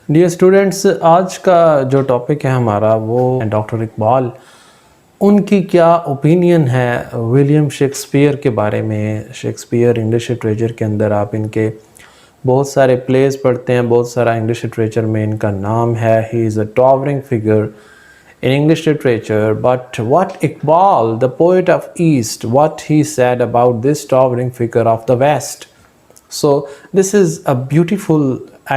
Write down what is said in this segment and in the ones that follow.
Dear students, آج کا جو ٹاپک ہے ہمارا وہ ڈاکٹر اقبال، ان کی کیا اوپینین ہے ولیم شیکسپیئر کے بارے میں۔ شیکسپیئر انگلش لٹریچر کے اندر آپ ان کے بہت سارے پلیز پڑھتے ہیں، بہت سارا انگلش لٹریچر میں ان کا نام ہے۔ He is a towering figure in English literature, but what Iqbal, the poet of East, what he said about this towering figure of the West. So this is a beautiful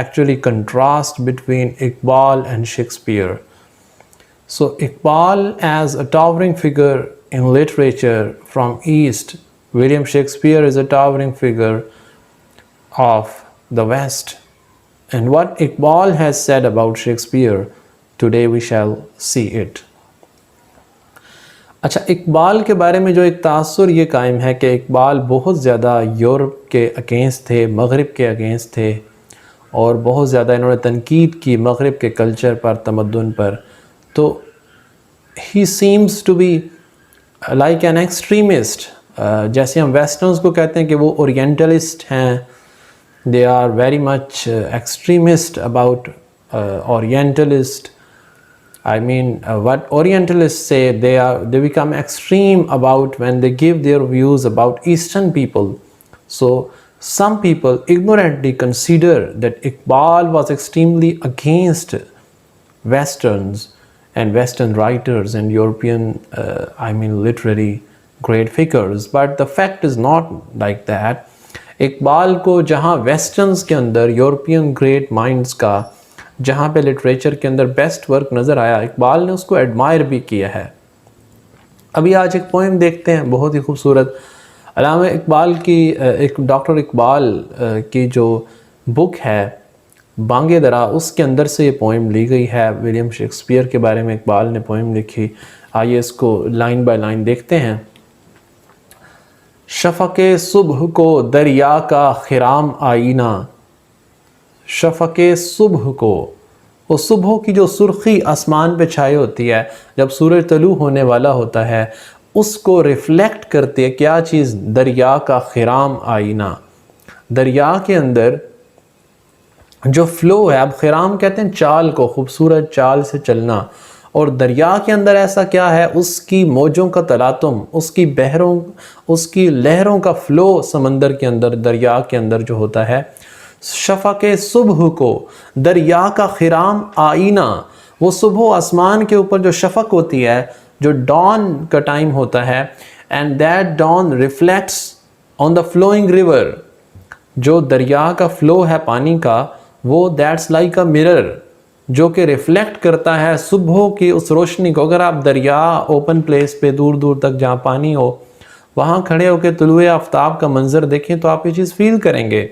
actually contrast between Iqbal and Shakespeare. So Iqbal as a towering figure in literature from East, William Shakespeare is a towering figure of the West. And what Iqbal has said about Shakespeare, today we shall see it. اچھا، اقبال کے بارے میں جو ایک تاثر یہ قائم ہے کہ اقبال بہت زیادہ یورپ کے اگینسٹ تھے، مغرب کے اگینسٹ تھے، اور بہت زیادہ انہوں نے تنقید کی مغرب کے کلچر پر، تمدن پر۔ تو he seems to be like an extremist, جیسے ہم ویسٹرنز کو کہتے ہیں کہ وہ اورینٹلسٹ ہیں، they are very much extremist about orientalist. I mean, what Orientalists say, they become extreme about when they give their views about Eastern people. So some people ignorantly consider that Iqbal was extremely against Westerns and Western writers and European, literary great figures. But the fact is not like that. Iqbal کو جہاں ویسٹرنز کے اندر European great minds کا، جہاں پہ literature کے اندر best work نظر آیا، اقبال نے اس کو ایڈمائر بھی کیا ہے۔ ابھی آج ایک پوئم دیکھتے ہیں بہت ہی خوبصورت، علامہ اقبال کی، ڈاکٹر اقبال کی جو بک ہے بانگ درا، اس کے اندر سے یہ پوئم لی گئی ہے۔ ولیم شیکسپیئر کے بارے میں اقبال نے پوئم لکھی، آئیے اس کو لائن بائی لائن دیکھتے ہیں۔ شفق صبح کو دریا کا خرام آئینہ، شفق صبح کو، وہ صبح کی جو سرخی آسمان پہ چھائی ہوتی ہے جب سورج طلوع ہونے والا ہوتا ہے، اس کو ریفلیکٹ کرتی ہے کیا چیز؟ دریا کا خرام آئینہ۔ دریا کے اندر جو فلو ہے، اب خرام کہتے ہیں چال کو، خوبصورت چال سے چلنا، اور دریا کے اندر ایسا کیا ہے؟ اس کی موجوں کا تلاطم، اس کی بحروں، اس کی لہروں کا فلو سمندر کے اندر، دریا کے اندر جو ہوتا ہے۔ شفق صبح کو دریا کا خرام آئینہ، وہ صبح آسمان کے اوپر جو شفق ہوتی ہے، جو ڈان کا ٹائم ہوتا ہے، and that dawn reflects on the flowing river، جو دریا کا فلو ہے پانی کا، وہ that's like a mirror، جو کہ ریفلیکٹ کرتا ہے صبح کی اس روشنی کو۔ اگر آپ دریا اوپن پلیس پہ دور دور تک جہاں پانی ہو، وہاں کھڑے ہو کے طلوع آفتاب کا منظر دیکھیں تو آپ یہ چیز فیل کریں گے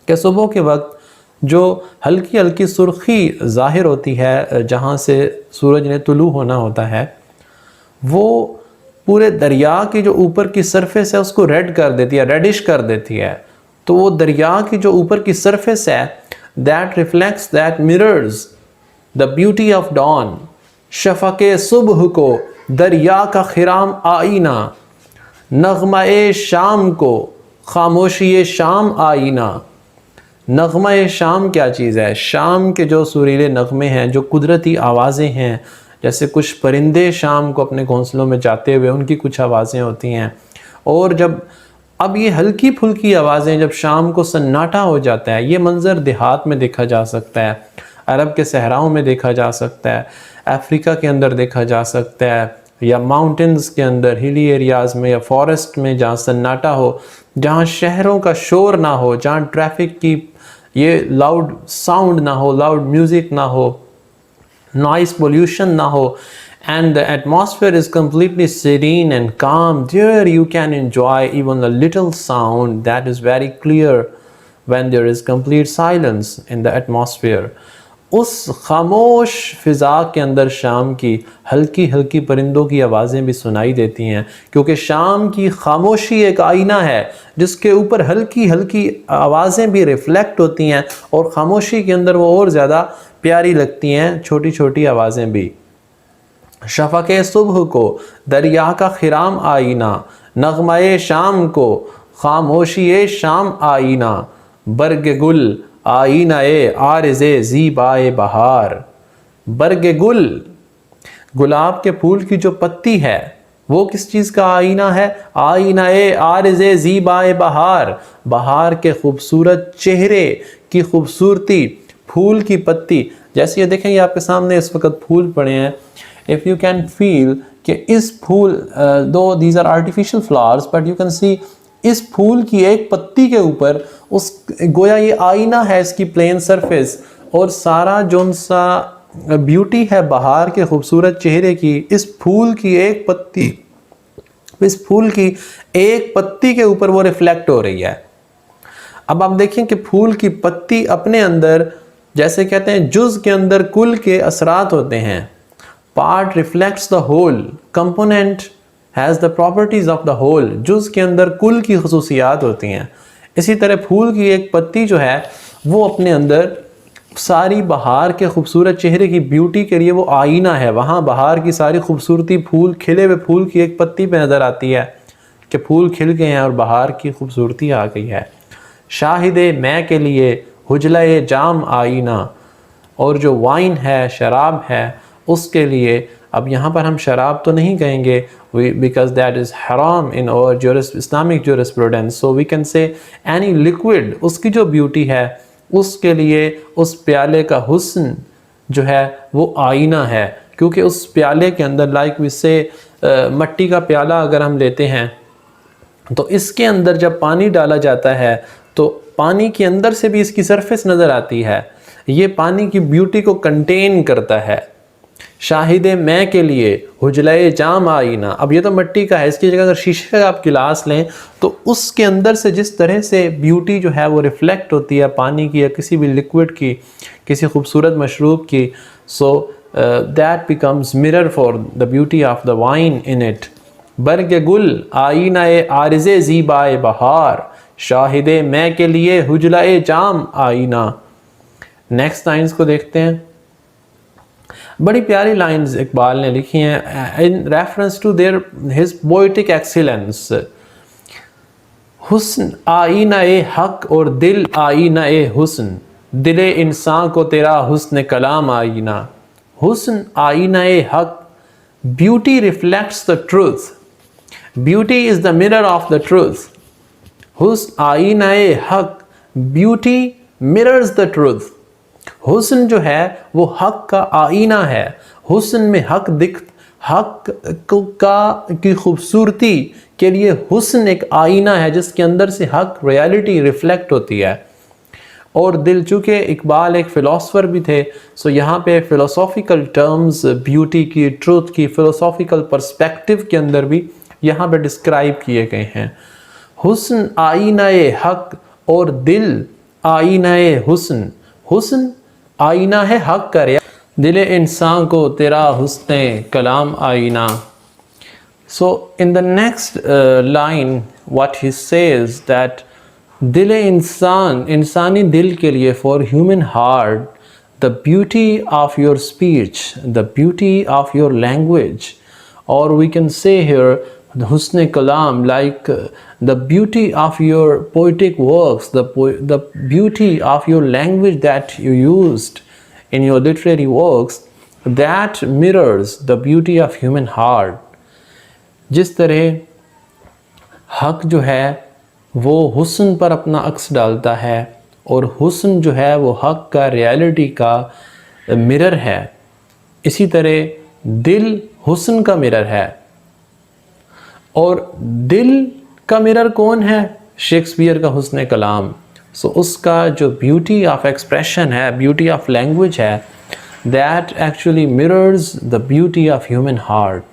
کہ صبح کے وقت جو ہلکی ہلکی سرخی ظاہر ہوتی ہے جہاں سے سورج نے طلوع ہونا ہوتا ہے، وہ پورے دریا کی جو اوپر کی سرفیس ہے اس کو ریڈ کر دیتی ہے، ریڈش کر دیتی ہے۔ تو وہ دریا کی جو اوپر کی سرفیس ہے، that reflects, that mirrors the beauty of dawn۔ شفق صبح کو دریا کا خرام آئینہ، نغمہ شام کو خاموشی شام آئینہ۔ نغمہ شام کیا چیز ہے؟ شام کے جو سریلے نغمے ہیں، جو قدرتی آوازیں ہیں، جیسے کچھ پرندے شام کو اپنے گھونسلوں میں جاتے ہوئے ان کی کچھ آوازیں ہوتی ہیں، اور جب اب یہ ہلکی پھلکی آوازیں جب شام کو سناٹا ہو جاتا ہے، یہ منظر دیہات میں دیکھا جا سکتا ہے، عرب کے صحراؤں میں دیکھا جا سکتا ہے، افریقہ کے اندر دیکھا جا سکتا ہے، یا ماؤنٹنز کے اندر، ہلی ایریاز میں یا فارسٹ میں جہاں سناٹا ہو، جہاں شہروں کا شور نہ ہو، جہاں ٹریفک کی یہ لاؤڈ ساؤنڈ نہ ہو، لاؤڈ میوزک نہ ہو، نوائز پولیوشن نہ ہو، and the atmosphere is completely serene and calm. There you can enjoy even a little sound that is very clear when there is complete silence in the atmosphere. اس خاموش فضا کے اندر شام کی ہلکی ہلکی پرندوں کی آوازیں بھی سنائی دیتی ہیں، کیونکہ شام کی خاموشی ایک آئینہ ہے جس کے اوپر ہلکی ہلکی آوازیں بھی ریفلیکٹ ہوتی ہیں، اور خاموشی کے اندر وہ اور زیادہ پیاری لگتی ہیں، چھوٹی چھوٹی آوازیں بھی۔ شفق صبح کو دریا کا خرام آئینہ، نغمہ شام کو خاموشی شام آئینہ، برگ گل آئینہ عارض زیبائے بہار. برگ گل، گلاب کے پھول کی جو پتی ہے وہ کس چیز کا آئینہ ہے؟ آئینہ عارض زیبائے بہار، بہار کے خوبصورت چہرے کی خوبصورتی، پھول کی پتی. جیسے یہ دیکھیں، یہ آپ کے سامنے اس وقت پھول پڑے ہیں. if you can feel کہ اس پھول though these are artificial flowers but you can see اس پھول کی ایک پتی کے اوپر اس گویا یہ آئینہ ہے اس کی پلین سرفیس، اور سارا جون سا بیوٹی ہے بہار کے خوبصورت چہرے کی اس پھول کی ایک پتی، اس پھول کی ایک پتی کے اوپر وہ ریفلیکٹ ہو رہی ہے. اب آپ دیکھیں کہ پھول کی پتی اپنے اندر، جیسے کہتے ہیں جز کے اندر کل کے اثرات ہوتے ہیں. Part reflects the whole, component has the properties of the whole, جز کے اندر کل کی خصوصیات ہوتی ہیں. اسی طرح پھول کی ایک پتی جو ہے وہ اپنے اندر ساری بہار کے خوبصورت چہرے کی بیوٹی کے لیے وہ آئینہ ہے. وہاں بہار کی ساری خوبصورتی پھول، کھلے ہوئے پھول کی ایک پتی پہ نظر آتی ہے کہ پھول کھل گئے ہیں اور بہار کی خوبصورتی آ گئی ہے. شاہد میں کے لیے حجلہ جام آئینہ، اور جو وائن ہے، شراب ہے، اس کے لیے، اب یہاں پر ہم شراب تو نہیں کہیں گے because that is haram in our Islamic jurisprudence, so we can say any liquid، اس کی جو بیوٹی ہے اس کے لیے اس پیالے کا حسن جو ہے وہ آئینہ ہے. کیونکہ اس پیالے کے اندر لائک وی سے مٹی کا پیالہ اگر ہم لیتے ہیں تو اس کے اندر جب پانی ڈالا جاتا ہے تو پانی کے اندر سے بھی اس کی سرفیس نظر آتی ہے، یہ پانی کی بیوٹی کو کنٹین کرتا ہے. شاہد میں کے لیے حجلہ جام آئینہ، اب یہ تو مٹی کا ہے، اس کی جگہ اگر شیشے کا آپ گلاس لیں تو اس کے اندر سے جس طرح سے بیوٹی جو ہے وہ ریفلیکٹ ہوتی ہے پانی کی یا کسی بھی لیکوڈ کی، کسی خوبصورت مشروب کی، so that becomes mirror for the beauty of the wine in it. برگ گل آئینہ عارض زیبائے بہار، شاہد میں کے لیے حجلہ جام آئینہ. نیکسٹ لائنز کو دیکھتے ہیں. بڑی پیاری لائنز اقبال نے لکھی ہیں in reference to his poetic excellence. حسن آئینہ حق اور دل آئینہ حسن، دل انسان کو تیرا حسن کلام آئینہ. حسن آئینہ حق، beauty reflects the truth. Beauty is the mirror of the truth. حسن آئینہ حق، beauty mirrors the truth. حسن جو ہے وہ حق کا آئینہ ہے. حسن میں حق حق کی خوبصورتی کے لیے حسن ایک آئینہ ہے جس کے اندر سے حق ریالٹی ریفلیکٹ ہوتی ہے. اور دل، چونکہ اقبال ایک فلاسفر بھی تھے، سو یہاں پہ فلسافیکل ٹرمز بیوٹی کی، ٹروتھ کی، فلسافیکل پرسپیکٹیو کے اندر بھی یہاں پہ ڈسکرائب کیے گئے ہیں. حسن آئینہ حق اور دل آئینہ حسن. حسن آئینہ ہے حق کا، دل انسان کو تیرا حسن کلام آئینہ. So in the next line what he says that دل انسان، انسانی دل کے لیے for human heart the beauty of your speech, the beauty of your language, or we can say here the husn kalam, like the beauty of your poetic works, the beauty of your language that you used in your literary works, that mirrors the beauty of human heart. جس طرح حق جو ہے وہ حسن پر اپنا عکس ڈالتا ہے اور حسن جو ہے وہ حق کا، ریالٹی کا مرر ہے، اسی طرح دل حسن کا مرر ہے. اور دل کا مرر کون ہے؟ شیکسپیئر کا حسن کلام. سو اس کا جو بیوٹی آف ایکسپریشن ہے، بیوٹی آف لینگویج ہے، that actually mirrors the beauty of human heart.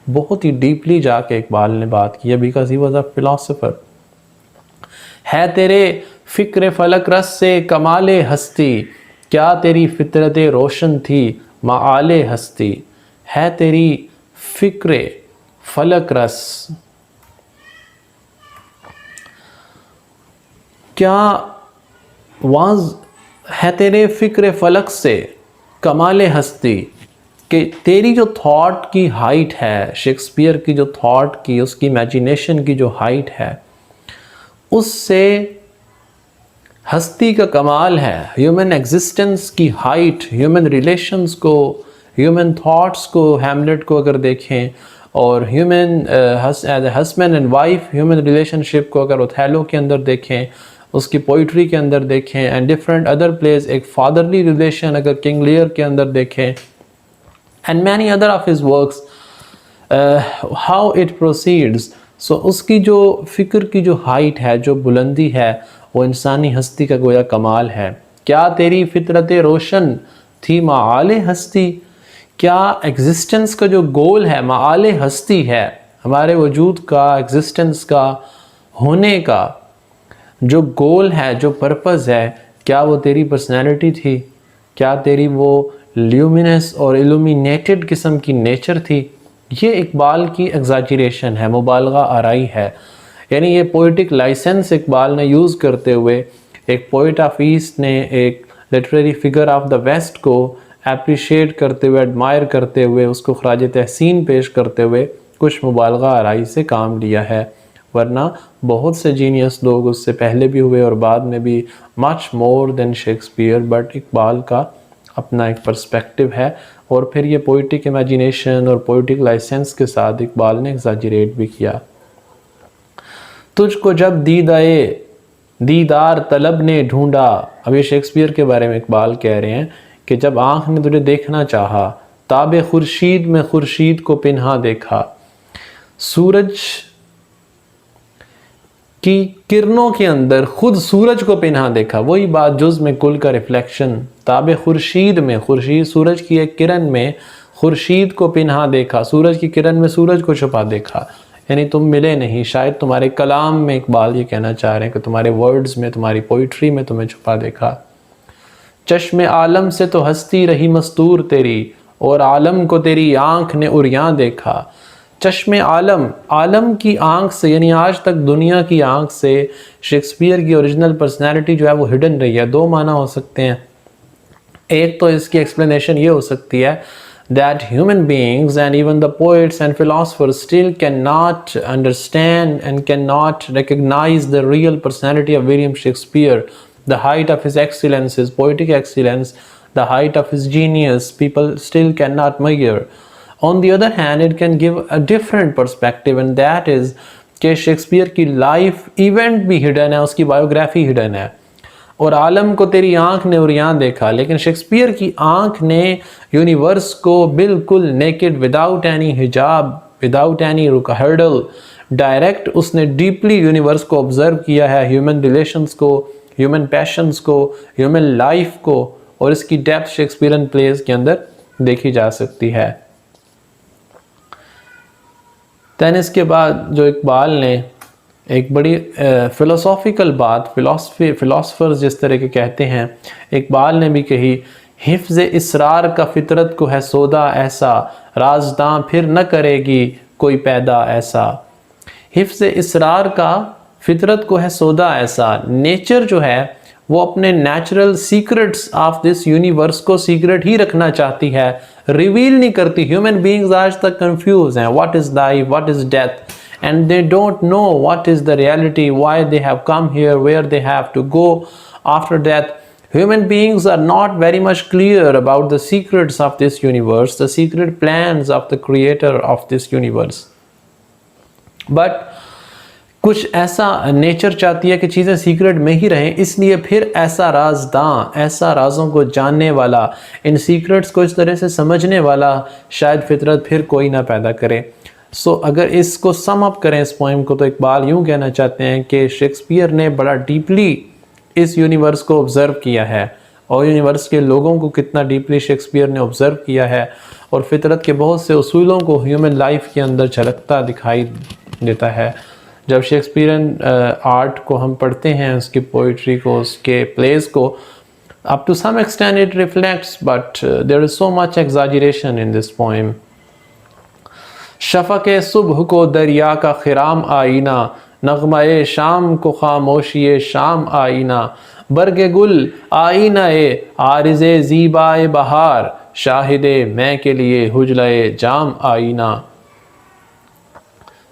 بہت ہی ڈیپلی جا کے اقبال نے بات کی ہے because he was a philosopher. ہے تیرے فکر فلک رس سے کمال ہستی، کیا تیری فطرت روشن تھی معال ہستی. ہے تیری فکر فلک رس، کیا ہے تیرے فکر فلک سے کمال ہستی، کہ تیری جو تھاٹ کی ہائٹ ہے، شیکسپیئر کی جو تھاٹ کی، اس کی امیجینیشن کی جو ہائٹ ہے، اس سے ہستی کا کمال ہے، ہیومن ایگزسٹنس کی ہائٹ، ہیومن ریلیشنز کو، ہیومن تھاٹس کو، ہیملیٹ کو اگر دیکھیں، اور human husband and wife human relationship کو اگر اوتھیلو کے اندر دیکھیں، اس کی پوئٹری کے اندر دیکھیں، اینڈ ڈفرینٹ ادر پلیز، ایک فادرلی ریلیشن اگر کنگ لیئر کے اندر دیکھیں، and many other of his works, how it proceeds. So اس کی جو فکر کی جو ہائٹ ہے، جو بلندی ہے، وہ انسانی ہستی کا گویا کمال ہے. کیا تیری فطرت روشن تھی معال ہستی؟ کیا ایگزسٹنس کا جو گول ہے، معال ہستی ہے، ہمارے وجود کا، ایگزسٹنس کا، ہونے کا جو گول ہے، جو پرپز ہے، کیا وہ تیری پرسنالٹی تھی؟ کیا تیری وہ لیومینس اور ایلومینیٹڈ قسم کی نیچر تھی؟ یہ اقبال کی ایگزاجریشن ہے، مبالغہ آرائی ہے. یعنی یہ پوئٹک لائسنس اقبال نے یوز کرتے ہوئے، ایک پوئٹ آف ایسٹ نے ایک literary figure of the west کو اپریشیٹ کرتے ہوئے، ایڈمائر کرتے ہوئے، اس کو خراج تحسین پیش کرتے ہوئے کچھ مبالغہ آرائی سے کام لیا ہے. ورنہ بہت سے جینیس لوگ اس سے پہلے بھی ہوئے اور بعد میں بھی، مچ مور دین شیکسپیئر، بٹ اقبال کا اپنا ایک پرسپیکٹیو ہے. اور پھر یہ پوئٹک امیجینیشن اور پوئٹک لائسنس کے ساتھ اقبال نے ایگزاجریٹ بھی کیا. تجھ کو جب دیدار طلب نے ڈھونڈا. اب یہ شیکسپیئر کے بارے میں اقبال کہہ رہے ہیں کہ جب آنکھ نے تجھے دیکھنا چاہا، تاب خورشید میں خورشید کو پنہا دیکھا. سورج کی کرنوں کے اندر خود سورج کو پنہا دیکھا. وہی بات، جز میں کل کا ریفلیکشن. تاب خورشید میں، خورشید سورج کی ایک کرن میں خورشید کو پنہا دیکھا، سورج کی کرن میں سورج کو چھپا دیکھا. یعنی تم ملے نہیں، شاید تمہارے کلام میں اقبال یہ کہنا چاہ رہے ہیں کہ تمہارے ورڈز میں، تمہاری پوئٹری میں تمہیں چھپا دیکھا. چشم عالم سے تو ہستی رہی مستور تیری، اور عالم کو تیری آنکھ نے عریاں دیکھا. چشم عالم، عالم کی آنکھ سے، یعنی آج تک دنیا کی آنکھ سے شیکسپیئر کی اوریجنل پرسنالٹی جو ہے وہ ہڈن رہی ہے. دو معنی ہو سکتے ہیں. ایک تو اس کی ایکسپلینیشن یہ ہو سکتی ہے that human beings and even the poets and philosophers still cannot understand and cannot recognize the real personality of William Shakespeare, the height of his excellence, his poetic excellence, the height of his genius, people still cannot measure. On the other hand, it can give a different perspective, and that is کہ Shakespeare کی life event بھی hidden ہے، اس کی biography hidden ہے. اور عالم کو تیری آنکھ نے عریاں دیکھا، لیکن شیکسپیئر کی آنکھ نے یونیورس کو بالکل نیکڈ، وداؤٹ اینی حجاب، وداؤٹ اینی ہرڈل، ڈائریکٹ اس نے ڈیپلی یونیورس کو آبزرو کیا ہے، ہیومن ریلیشنز کو، ہیومن پیشنز کو، ہیومن لائف کو، اور اس کی ڈیپتھ شیکسپیئرن پلیز کے اندر دیکھی جا سکتی ہے. دین اس کے بعد جو اقبال نے ایک بڑی فلسافیکل بات، فلاسفرز جس طرح کے کہتے ہیں، اقبال نے بھی کہی، حفظ اسرار کا فطرت کو ہے سودا ایسا، رازداں پھر نہ کرے گی کوئی پیدا ایسا. حفظ اسرار کا فطرت کو ہے سودا ایسا. نیچر جو ہے وہ اپنے natural secrets of this universe کو سیکرٹ ہی رکھنا چاہتی ہے، ریویل نہیں کرتی. ہیومن بینگز آج تک کنفیوز ہیں، what is life, what is death, and they don't know what is the reality, why they have come here, where they have to go after death. Human beings are not very much clear about the secrets of this universe, the secret plans of the creator of this universe. But کچھ ایسا nature چاہتی ہے کہ چیزیں secret میں ہی رہیں، اس لیے پھر ایسا رازداں، ایسا رازوں کو جاننے والا، ان سیکرٹس کو اس طرح سے سمجھنے والا شاید فطرت پھر کوئی نہ پیدا کرے. سو اگر اس کو سم اپ کریں اس پوئم کو، تو اقبال یوں کہنا چاہتے ہیں کہ شیکسپیئر نے بڑا ڈیپلی اس یونیورس کو آبزرو کیا ہے، اور یونیورس کے لوگوں کو کتنا ڈیپلی شیکسپیئر نے آبزرو کیا ہے، اور فطرت کے بہت سے اصولوں کو ہیومن لائف کے اندر جھلکتا دکھائی دیتا ہے. جب شیکسپیئرن آرٹ کو ہم پڑھتے ہیں، اس کی پوئٹری کو، اس کے پلیز کو، up to some extent it reflects, but there is so much exaggeration in this poem. شفق صبح کو دریا کا خرام آئینہ، نغمہ شام کو خاموشی شام آئینہ، برگ گل آئینہ عارض زیبائے بہار، شاہد میں کے لیے حجلہ جام آئینہ.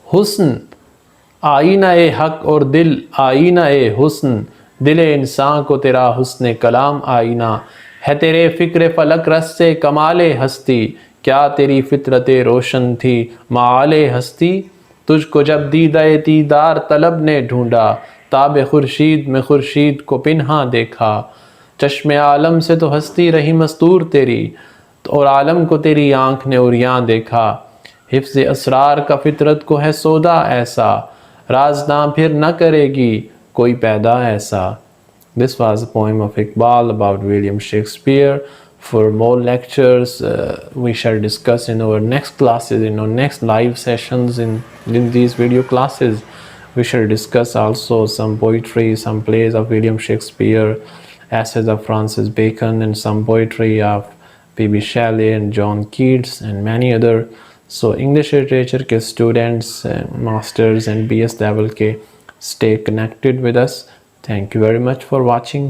حسن آئینہ حق اور دل آئینہ حسن، دل انسان کو تیرا حسن کلام آئینہ ہے، تیرے فکر فلک رس سے کمال ہستی، کیا تیری فطرت روشن تھی معال ہستی، تجھ کو جب دیدہ دیدار طلب نے ڈھونڈا، تاب خورشید میں خورشید کو پنہاں دیکھا، چشم عالم سے تو ہستی رہی مستور تیری، اور عالم کو تیری آنکھ نے عریاں دیکھا، حفظ اسرار کا فطرت کو ہے سودا ایسا، رازداں پھر نہ کرے گی کوئی پیدا ایسا. This was a poem of Iqbal about William Shakespeare. For more lectures, we shall discuss in our next classes, in our next live sessions, in these video classes. We shall discuss also some poetry, some plays of William Shakespeare, essays of Francis Bacon, and some poetry of P.B. Shelley and John Keats and many other. So English literature ke students, masters and BS level ke, stay connected with us. Thank you very much for watching.